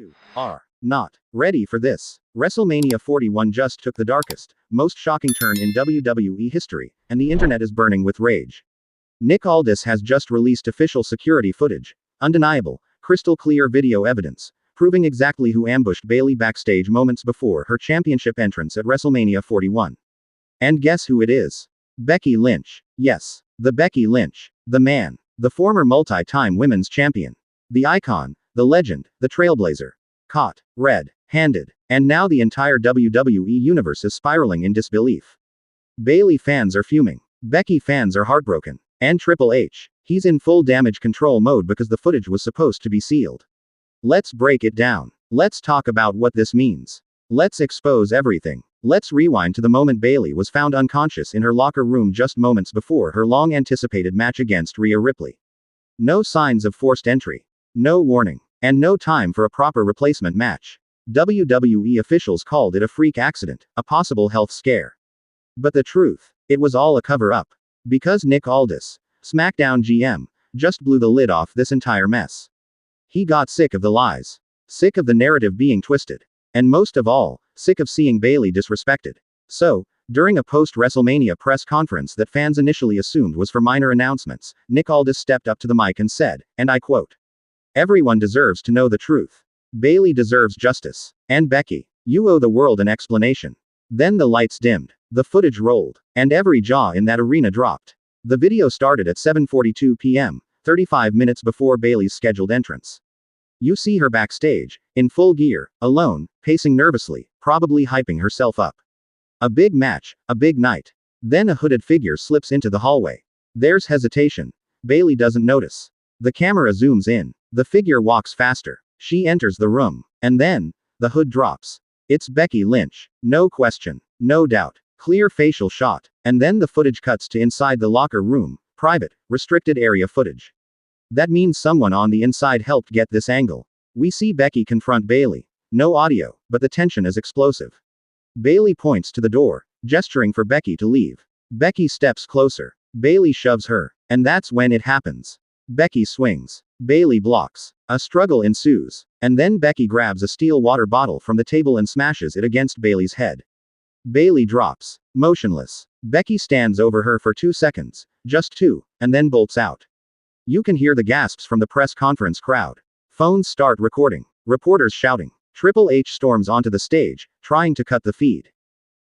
You are not ready for this. WrestleMania 41 just took the darkest, most shocking turn in WWE history, and the internet is burning with rage. Nick Aldis has just released official security footage, undeniable, crystal clear video evidence, proving exactly who ambushed Bayley backstage moments before her championship entrance at WrestleMania 41. And guess who it is? Becky Lynch. Yes, the Becky Lynch. The man. The former multi-time women's champion. The icon. The legend, the trailblazer. Caught, red-handed, and now the entire WWE Universe is spiraling in disbelief. Bayley fans are fuming. Becky fans are heartbroken. And Triple H, he's in full damage control mode because the footage was supposed to be sealed. Let's break it down. Let's talk about what this means. Let's expose everything. Let's rewind to the moment Bayley was found unconscious in her locker room just moments before her long-anticipated match against Rhea Ripley. No signs of forced entry. No warning. And no time for a proper replacement match. WWE officials called it a freak accident, a possible health scare. But the truth, it was all a cover-up. Because Nick Aldis, SmackDown GM, just blew the lid off this entire mess. He got sick of the lies. Sick of the narrative being twisted. And most of all, sick of seeing Bayley disrespected. So, during a post-WrestleMania press conference that fans initially assumed was for minor announcements, Nick Aldis stepped up to the mic and said, and I quote, "Everyone deserves to know the truth. Bayley deserves justice. And Becky, you owe the world an explanation." Then the lights dimmed. The footage rolled. And every jaw in that arena dropped. The video started at 7:42 p.m., 35 minutes before Bayley's scheduled entrance. You see her backstage, in full gear, alone, pacing nervously, probably hyping herself up. A big match, a big night. Then a hooded figure slips into the hallway. There's hesitation. Bayley doesn't notice. The camera zooms in. The figure walks faster. She enters the room. And then, the hood drops. It's Becky Lynch. No question. No doubt. Clear facial shot. And then the footage cuts to inside the locker room, private, restricted area footage. That means someone on the inside helped get this angle. We see Becky confront Bayley. No audio, but the tension is explosive. Bayley points to the door, gesturing for Becky to leave. Becky steps closer. Bayley shoves her. And that's when it happens. Becky swings. Bayley blocks. A struggle ensues. And then Becky grabs a steel water bottle from the table and smashes it against Bayley's head. Bayley drops. Motionless. Becky stands over her for 2 seconds. Just 2, and then bolts out. You can hear the gasps from the press conference crowd. Phones start recording. Reporters shouting. Triple H storms onto the stage, trying to cut the feed.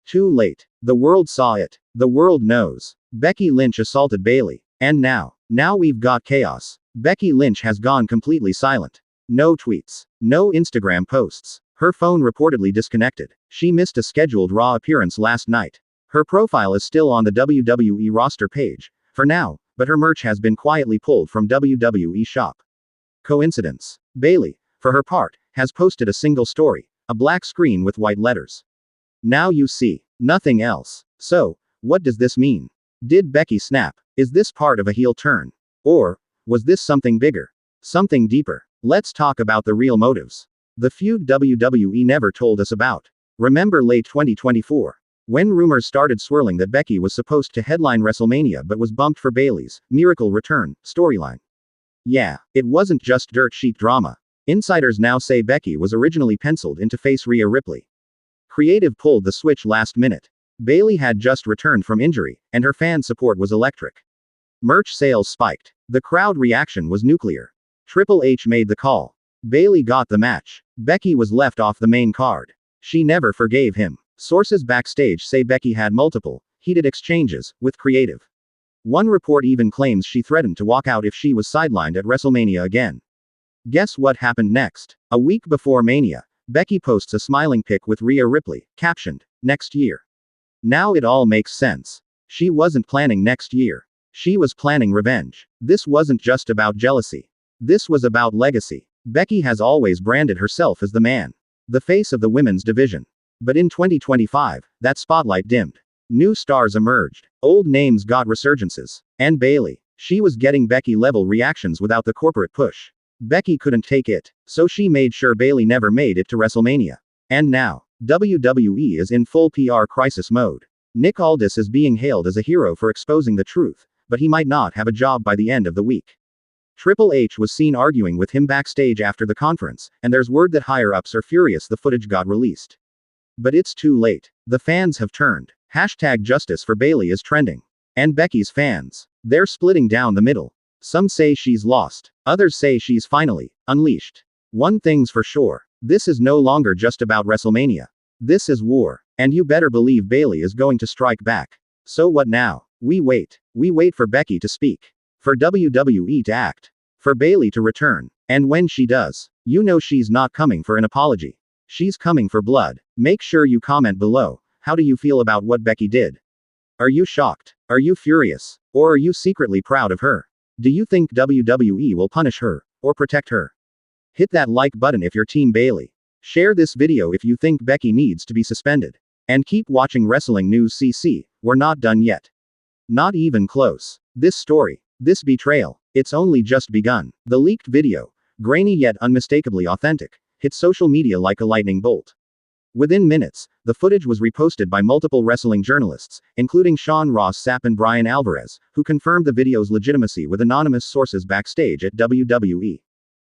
Too late. The world saw it. The world knows. Becky Lynch assaulted Bayley. And now we've got chaos. Becky Lynch has gone completely silent. No tweets. No Instagram posts. Her phone reportedly disconnected. She missed a scheduled Raw appearance last night. Her profile is still on the WWE roster page, for now, but her merch has been quietly pulled from WWE Shop. Coincidence? Bayley, for her part, has posted a single story, a black screen with white letters. Now you see. Nothing else. So, what does this mean? Did Becky snap? Is this part of a heel turn? Or, was this something bigger? Something deeper? Let's talk about the real motives. The feud WWE never told us about. Remember late 2024? When rumors started swirling that Becky was supposed to headline WrestleMania but was bumped for Bayley's Miracle Return storyline. Yeah, it wasn't just dirt sheet drama. Insiders now say Becky was originally penciled in to face Rhea Ripley. Creative pulled the switch last minute. Bayley had just returned from injury, and her fan support was electric. Merch sales spiked. The crowd reaction was nuclear. Triple H made the call. Bayley got the match. Becky was left off the main card. She never forgave him. Sources backstage say Becky had multiple, heated exchanges with creative. One report even claims she threatened to walk out if she was sidelined at WrestleMania again. Guess what happened next? A week before Mania, Becky posts a smiling pic with Rhea Ripley, captioned, "Next year." Now it all makes sense. She wasn't planning next year. She was planning revenge. This wasn't just about jealousy. This was about legacy. Becky has always branded herself as the man. The face of the women's division. But in 2025, that spotlight dimmed. New stars emerged. Old names got resurgences. And Bayley. She was getting Becky-level reactions without the corporate push. Becky couldn't take it. So she made sure Bayley never made it to WrestleMania. And now, WWE is in full PR crisis mode. Nick Aldis is being hailed as a hero for exposing the truth, but he might not have a job by the end of the week. Triple H was seen arguing with him backstage after the conference, and there's word that higher-ups are furious the footage got released. But it's too late. The fans have turned. #Justice for Bayley is trending. And Becky's fans. They're splitting down the middle. Some say she's lost. Others say she's finally unleashed. One thing's for sure. This is no longer just about WrestleMania. This is war. And you better believe Bayley is going to strike back. So what now? We wait. We wait for Becky to speak. For WWE to act. For Bayley to return. And when she does, you know she's not coming for an apology. She's coming for blood. Make sure you comment below. How do you feel about what Becky did? Are you shocked? Are you furious? Or are you secretly proud of her? Do you think WWE will punish her, or protect her? Hit that like button if you're Team Bayley. Share this video if you think Becky needs to be suspended. And keep watching WrestlingNewsCC, we're not done yet. Not even close. This story, this betrayal, it's only just begun. The leaked video, grainy yet unmistakably authentic, hit social media like a lightning bolt. Within minutes, the footage was reposted by multiple wrestling journalists, including Sean Ross Sapp and Brian Alvarez, who confirmed the video's legitimacy with anonymous sources backstage at WWE.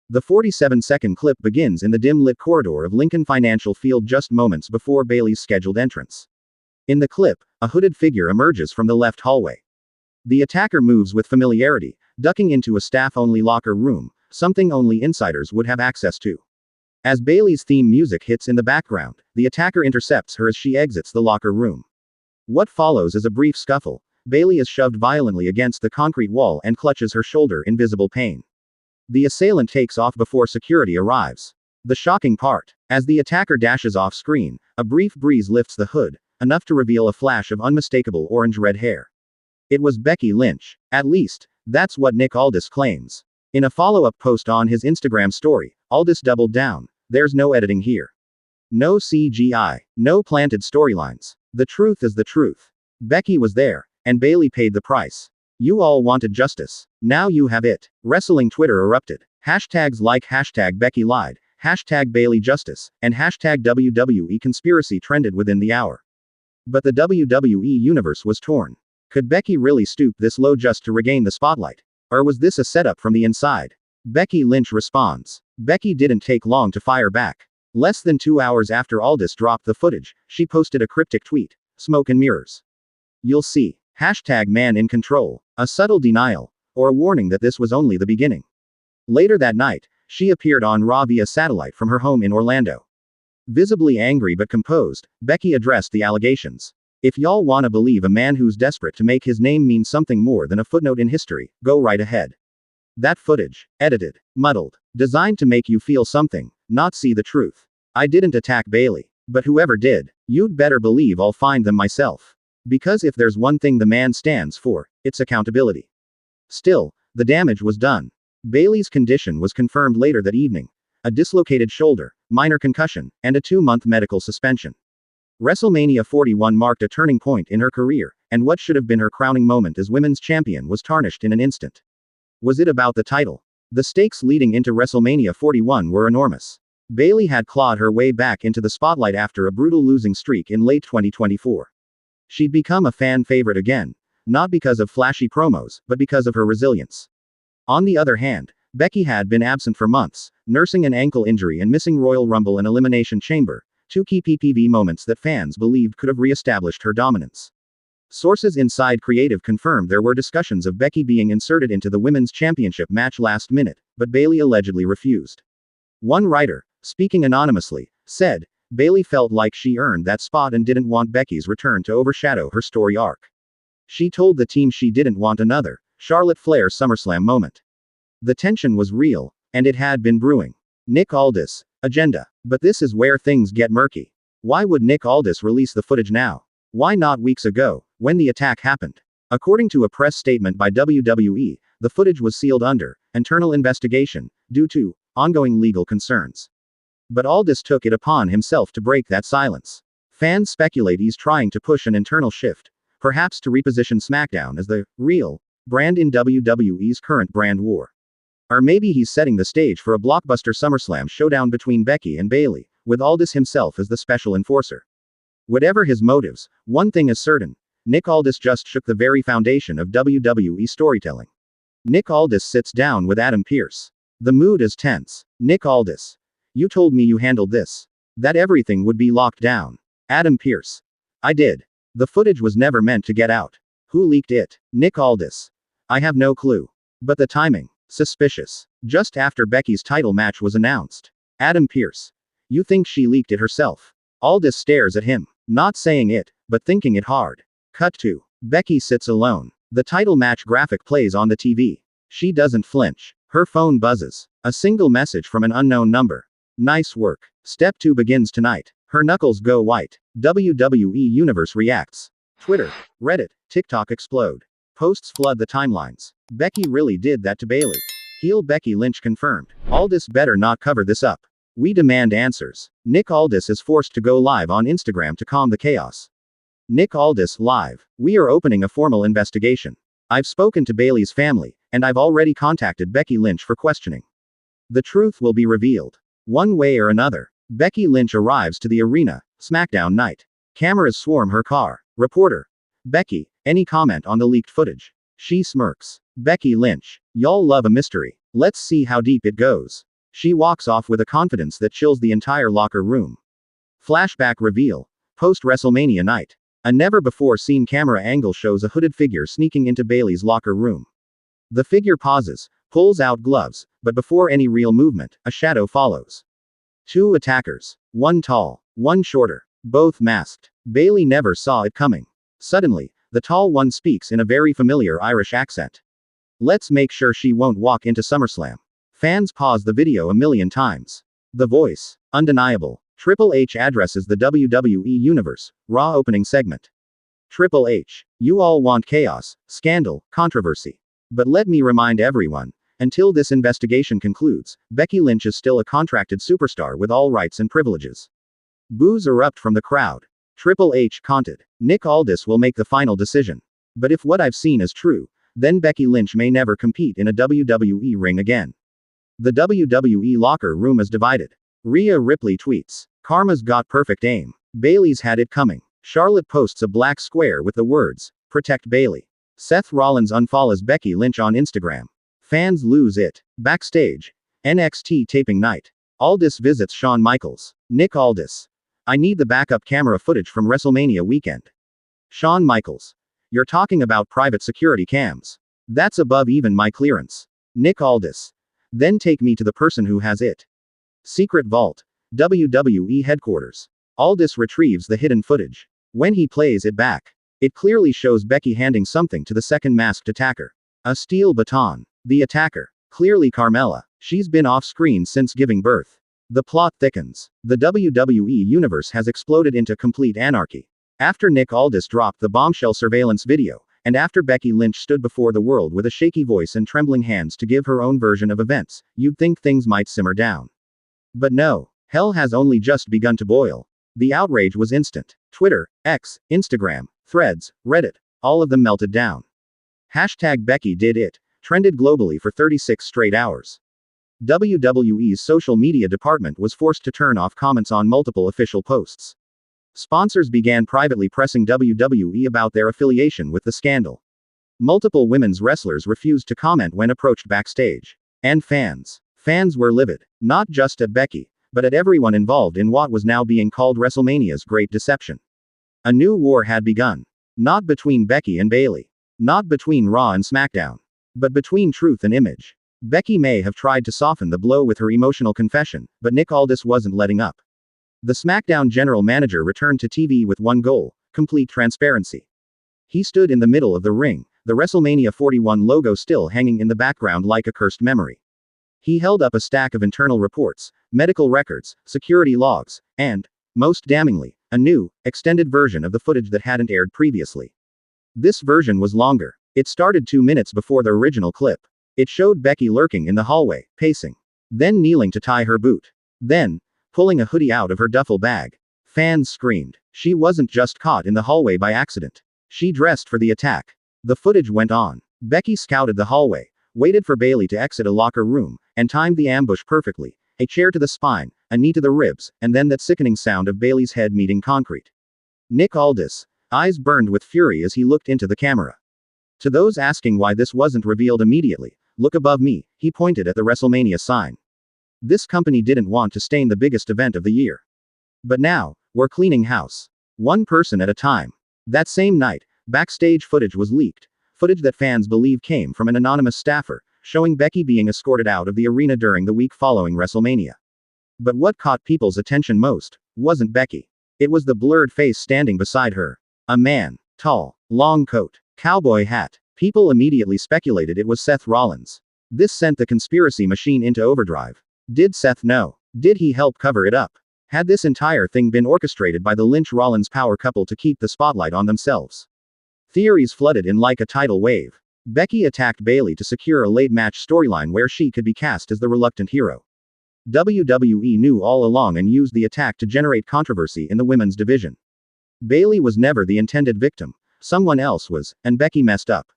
The 47-second clip begins in the dim-lit corridor of Lincoln Financial Field just moments before Bayley's scheduled entrance. In the clip, a hooded figure emerges from the left hallway. The attacker moves with familiarity, ducking into a staff-only locker room, something only insiders would have access to. As Bayley's theme music hits in the background, the attacker intercepts her as she exits the locker room. What follows is a brief scuffle. Bayley is shoved violently against the concrete wall and clutches her shoulder in visible pain. The assailant takes off before security arrives. The shocking part, as the attacker dashes off screen, a brief breeze lifts the hood, enough to reveal a flash of unmistakable orange-red hair. It was Becky Lynch. At least, that's what Nick Aldis claims. In a follow-up post on his Instagram story, Aldis doubled down. There's no editing here. No CGI. No planted storylines. The truth is the truth. Becky was there, and Bayley paid the price. You all wanted justice. Now you have it. Wrestling Twitter erupted. Hashtags like #Becky lied, #Bayley justice, and #WWE conspiracy trended within the hour. But the WWE Universe was torn. Could Becky really stoop this low just to regain the spotlight? Or was this a setup from the inside? Becky Lynch responds. Becky didn't take long to fire back. Less than 2 hours after Aldis dropped the footage, she posted a cryptic tweet. Smoke and mirrors. You'll see. #man in control. A subtle denial. Or a warning that this was only the beginning. Later that night, she appeared on Raw via satellite from her home in Orlando. Visibly angry but composed, Becky addressed the allegations. If y'all wanna believe a man who's desperate to make his name mean something more than a footnote in history, go right ahead. That footage, edited, muddled, designed to make you feel something, not see the truth. I didn't attack Bayley. But whoever did, you'd better believe I'll find them myself. Because if there's one thing the man stands for, it's accountability. Still, the damage was done. Bayley's condition was confirmed later that evening. A dislocated shoulder, minor concussion, and a 2-month medical suspension. WrestleMania 41 marked a turning point in her career, and what should have been her crowning moment as women's champion was tarnished in an instant. Was it about the title? The stakes leading into WrestleMania 41 were enormous. Bayley had clawed her way back into the spotlight after a brutal losing streak in late 2024. She'd become a fan favorite again, not because of flashy promos, but because of her resilience. On the other hand, Becky had been absent for months, nursing an ankle injury and missing Royal Rumble and Elimination Chamber, 2 key PPV moments that fans believed could have re-established her dominance. Sources inside Creative confirmed there were discussions of Becky being inserted into the Women's Championship match last minute, but Bayley allegedly refused. One writer, speaking anonymously, said, Bayley felt like she earned that spot and didn't want Becky's return to overshadow her story arc. She told the team she didn't want another Charlotte Flair SummerSlam moment. The tension was real, and it had been brewing. Nick Aldis, agenda. But this is where things get murky. Why would Nick Aldis release the footage now? Why not weeks ago, when the attack happened? According to a press statement by WWE, the footage was sealed under internal investigation, due to ongoing legal concerns. But Aldis took it upon himself to break that silence. Fans speculate he's trying to push an internal shift, perhaps to reposition SmackDown as the real brand in WWE's current brand war. Or maybe he's setting the stage for a blockbuster SummerSlam showdown between Becky and Bayley, with Aldis himself as the special enforcer. Whatever his motives, one thing is certain, Nick Aldis just shook the very foundation of WWE storytelling. Nick Aldis sits down with Adam Pearce. The mood is tense. Nick Aldis. You told me you handled this. That everything would be locked down. Adam Pearce. I did. The footage was never meant to get out. Who leaked it? Nick Aldis. I have no clue. But the timing. Suspicious. Just after Becky's title match was announced. Adam Pearce. You think she leaked it herself? Aldis stares at him. Not saying it, but thinking it hard. Cut to. Becky sits alone. The title match graphic plays on the TV. She doesn't flinch. Her phone buzzes. A single message from an unknown number. Nice work. Step 2 begins tonight. Her knuckles go white. WWE Universe reacts. Twitter, Reddit, TikTok explode. Posts flood the timelines. Becky really did that to Bayley. Heel Becky Lynch confirmed. Aldis better not cover this up. We demand answers. Nick Aldis is forced to go live on Instagram to calm the chaos. Nick Aldis live. We are opening a formal investigation. I've spoken to Bayley's family, and I've already contacted Becky Lynch for questioning. The truth will be revealed. One way or another. Becky Lynch arrives to the arena, SmackDown night. Cameras swarm her car. Reporter. Becky, any comment on the leaked footage? She smirks. Becky Lynch. Y'all love a mystery. Let's see how deep it goes. She walks off with a confidence that chills the entire locker room. Flashback reveal. Post-WrestleMania night. A never-before-seen camera angle shows a hooded figure sneaking into Bayley's locker room. The figure pauses, pulls out gloves, but before any real movement, a shadow follows. 2 attackers. One tall, one shorter. Both masked. Bayley never saw it coming. Suddenly, the tall one speaks in a very familiar Irish accent. Let's make sure she won't walk into SummerSlam. Fans pause the video a million times. The voice. Undeniable. Triple H addresses the WWE Universe, Raw opening segment. Triple H. You all want chaos, scandal, controversy. But let me remind everyone, until this investigation concludes, Becky Lynch is still a contracted superstar with all rights and privileges. Boos erupt from the crowd. Triple H commented. Nick Aldis will make the final decision. But if what I've seen is true, then Becky Lynch may never compete in a WWE ring again. The WWE locker room is divided. Rhea Ripley tweets. Karma's got perfect aim. Bayley's had it coming. Charlotte posts a black square with the words, Protect Bayley. Seth Rollins unfollows Becky Lynch on Instagram. Fans lose it. Backstage. NXT taping night. Aldis visits Shawn Michaels. Nick Aldis. I need the backup camera footage from WrestleMania weekend. Shawn Michaels. You're talking about private security cams. That's above even my clearance. Nick Aldis. Then take me to the person who has it. Secret Vault. WWE headquarters. Aldis retrieves the hidden footage. When he plays it back, it clearly shows Becky handing something to the second masked attacker. A steel baton. The attacker. Clearly Carmella. She's been off screen since giving birth. The plot thickens. The WWE Universe has exploded into complete anarchy. After Nick Aldis dropped the bombshell surveillance video, and after Becky Lynch stood before the world with a shaky voice and trembling hands to give her own version of events, you'd think things might simmer down. But no. Hell has only just begun to boil. The outrage was instant. Twitter, X, Instagram, Threads, Reddit, all of them melted down. Hashtag Becky did it trended globally for 36 straight hours. WWE's social media department was forced to turn off comments on multiple official posts. Sponsors began privately pressing WWE about their affiliation with the scandal. Multiple women's wrestlers refused to comment when approached backstage. And fans were livid, not just at Becky, but at everyone involved in what was now being called WrestleMania's Great Deception. A new war had begun. Not between Becky and Bayley. Not between Raw and SmackDown. But between truth and image. Becky may have tried to soften the blow with her emotional confession, but Nick Aldis wasn't letting up. The SmackDown general manager returned to TV with one goal: complete transparency. He stood in the middle of the ring, the WrestleMania 41 logo still hanging in the background like a cursed memory. He held up a stack of internal reports, medical records, security logs, and, most damningly, a new, extended version of the footage that hadn't aired previously. This version was longer. It started 2 minutes before the original clip. It showed Becky lurking in the hallway, pacing. Then kneeling to tie her boot. Then, pulling a hoodie out of her duffel bag. Fans screamed. She wasn't just caught in the hallway by accident. She dressed for the attack. The footage went on. Becky scouted the hallway, waited for Bayley to exit a locker room, and timed the ambush perfectly. A chair to the spine, a knee to the ribs, and then that sickening sound of Bayley's head meeting concrete. Nick Aldis. Eyes burned with fury as he looked into the camera. To those asking why this wasn't revealed immediately, look above me, he pointed at the WrestleMania sign. This company didn't want to stain the biggest event of the year. But now, we're cleaning house. One person at a time. That same night, backstage footage was leaked. Footage that fans believe came from an anonymous staffer, showing Becky being escorted out of the arena during the week following WrestleMania. But what caught people's attention most wasn't Becky. It was the blurred face standing beside her. A man. Tall. Long coat. Cowboy hat. People immediately speculated it was Seth Rollins. This sent the conspiracy machine into overdrive. Did Seth know? Did he help cover it up? Had this entire thing been orchestrated by the Lynch-Rollins power couple to keep the spotlight on themselves? Theories flooded in like a tidal wave. Becky attacked Bayley to secure a late-match storyline where she could be cast as the reluctant hero. WWE knew all along and used the attack to generate controversy in the women's division. Bayley was never the intended victim. Someone else was, and Becky messed up.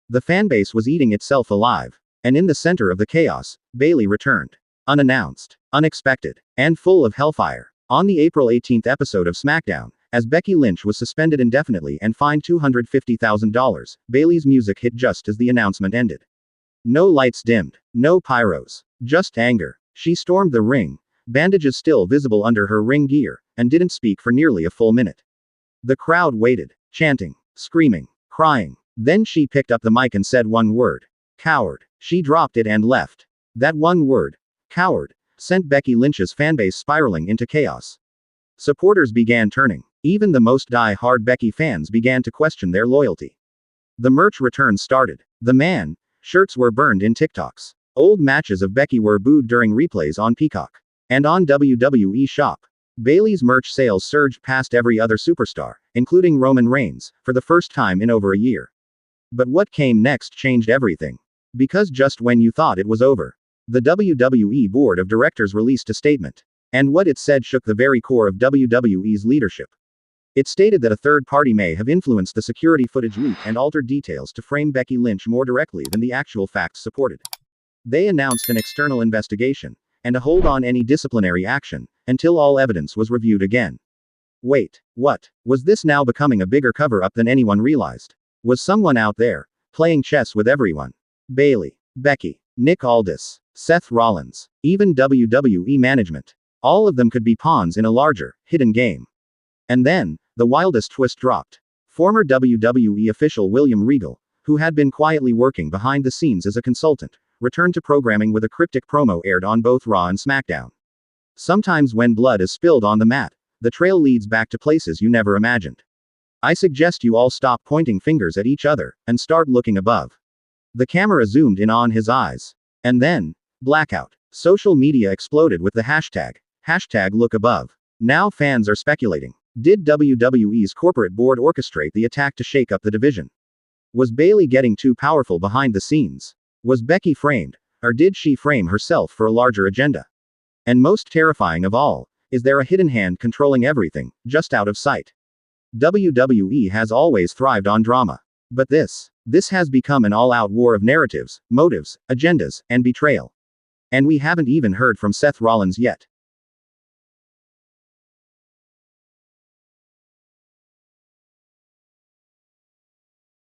The fanbase was eating itself alive. And in the center of the chaos, Bayley returned. Unannounced, unexpected, and full of hellfire. On the April 18 episode of SmackDown, as Becky Lynch was suspended indefinitely and fined $250,000, Bayley's music hit just as the announcement ended. No lights dimmed, no pyros, just anger. She stormed the ring, bandages still visible under her ring gear, and didn't speak for nearly a full minute. The crowd waited, chanting, screaming, crying. Then she picked up the mic and said one word. Coward. She dropped it and left. That one word, coward, sent Becky Lynch's fanbase spiraling into chaos. Supporters began turning. Even the most die-hard Becky fans began to question their loyalty. The merch return started. The man shirts were burned in TikToks. Old matches of Becky were booed during replays on Peacock. And on WWE Shop. Bayley's merch sales surged past every other superstar, including Roman Reigns, for the first time in over a year. But what came next changed everything. Because just when you thought it was over, the WWE Board of Directors released a statement. And what it said shook the very core of WWE's leadership. It stated that a third party may have influenced the security footage leak and altered details to frame Becky Lynch more directly than the actual facts supported. They announced an external investigation, and a hold on any disciplinary action, until all evidence was reviewed again. Wait, what? Was this now becoming a bigger cover-up than anyone realized? Was someone out there, playing chess with everyone? Bayley, Becky, Nick Aldis, Seth Rollins, even WWE management. All of them could be pawns in a larger, hidden game. And then, the wildest twist dropped. Former WWE official William Regal, who had been quietly working behind the scenes as a consultant, returned to programming with a cryptic promo aired on both Raw and SmackDown. Sometimes when blood is spilled on the mat, the trail leads back to places you never imagined. I suggest you all stop pointing fingers at each other, and start looking above. The camera zoomed in on his eyes. And then, blackout. Social media exploded with the hashtag #LookAbove. Now fans are speculating. Did WWE's corporate board orchestrate the attack to shake up the division? Was Bayley getting too powerful behind the scenes? Was Becky framed, or did she frame herself for a larger agenda? And most terrifying of all, is there a hidden hand controlling everything, just out of sight? WWE has always thrived on drama. But this has become an all-out war of narratives, motives, agendas, and betrayal. And we haven't even heard from Seth Rollins yet.